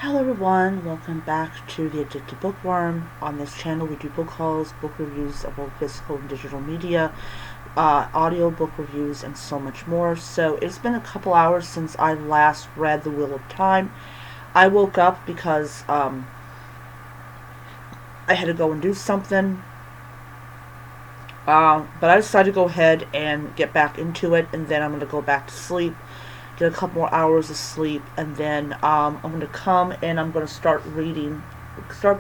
Hello everyone, welcome back to The Addicted Bookworm. On this channel we do book hauls, book reviews of both physical and digital media, audio book reviews, and so much more. So it's been a couple hours since I last read The Wheel of Time. I woke up because I had to go and do something. But I decided to go ahead and get back into it, and then I'm going to go back to sleep, get a couple more hours of sleep, and then I'm going to come and I'm going to start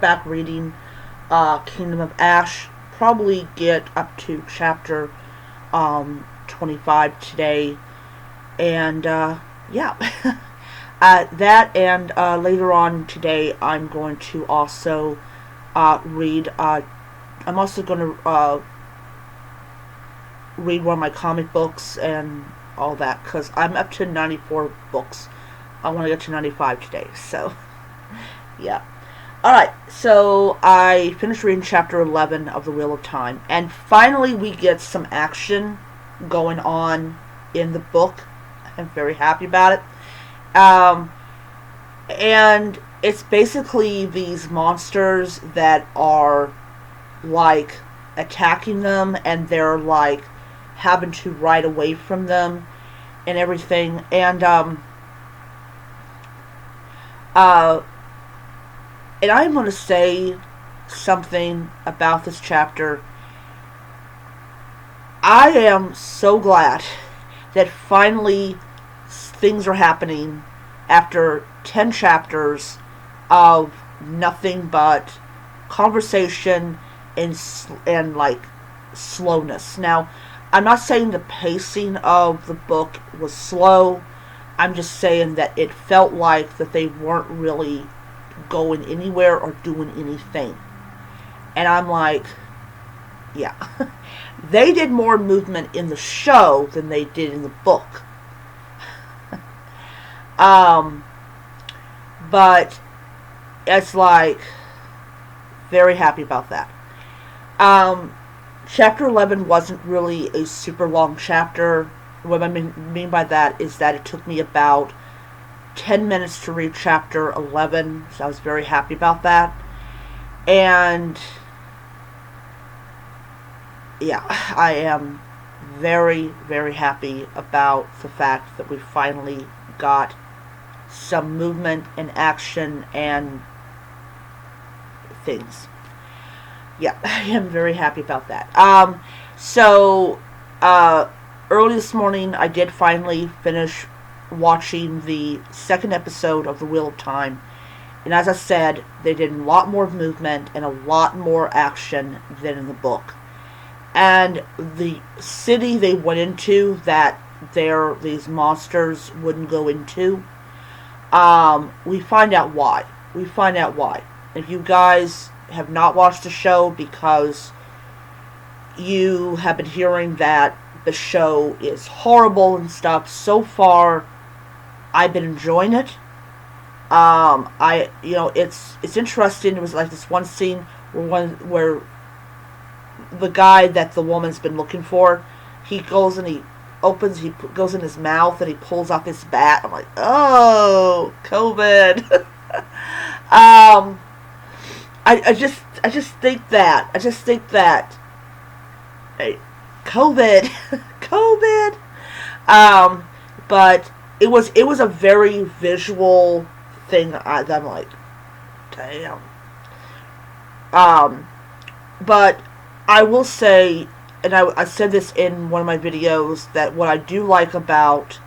back reading Kingdom of Ash. Probably get up to chapter 25 today, and yeah. That, and later on today I'm going to also read, I'm also going to read one of my comic books and all that, because I'm up to 94 books. I want to get to 95 today, so yeah. Alright, so I finished reading chapter 11 of The Wheel of Time, and finally we get some action going on in the book. I'm very happy about it. And it's basically these monsters that are like attacking them, and they're like having to ride away from them and everything. And I'm going to say something about this chapter. I am so glad that finally things are happening after 10 chapters of nothing but conversation and like slowness. Now, I'm not saying the pacing of the book was slow. I'm just saying that it felt like that they weren't really going anywhere or doing anything. And I'm like, yeah. They did more movement in the show than they did in the book. But it's like, very happy about that. Chapter 11 wasn't really a super long chapter. What I mean by that is that it took me about 10 minutes to read chapter 11, so I was very happy about that. And yeah, I am very, very happy about the fact that we finally got some movement and action and things. Yeah, I am very happy about that. Early this morning, I did finally finish watching the second episode of The Wheel of Time. And as I said, they did a lot more movement and a lot more action than in the book. And the city they went into that these monsters wouldn't go into, we find out why. If you guys have not watched the show because you have been hearing that the show is horrible and stuff, so far I've been enjoying it. It's interesting. It was like this one scene where the guy that the woman's been looking for, he goes and he goes in his mouth and he pulls off his bat. I'm like, oh, COVID. I just think that hey, COVID. COVID. But it was a very visual thing that I'm like, damn. But I will say, and I said this in one of my videos, that what I do like about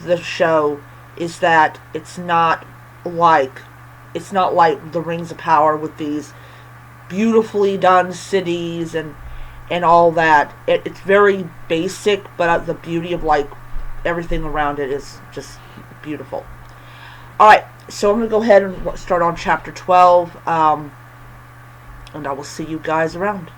the show is that it's not like The Rings of Power with these beautifully done cities and all that. It's very basic, but the beauty of like everything around it is just beautiful. Alright, so I'm going to go ahead and start on chapter 12, and I will see you guys around.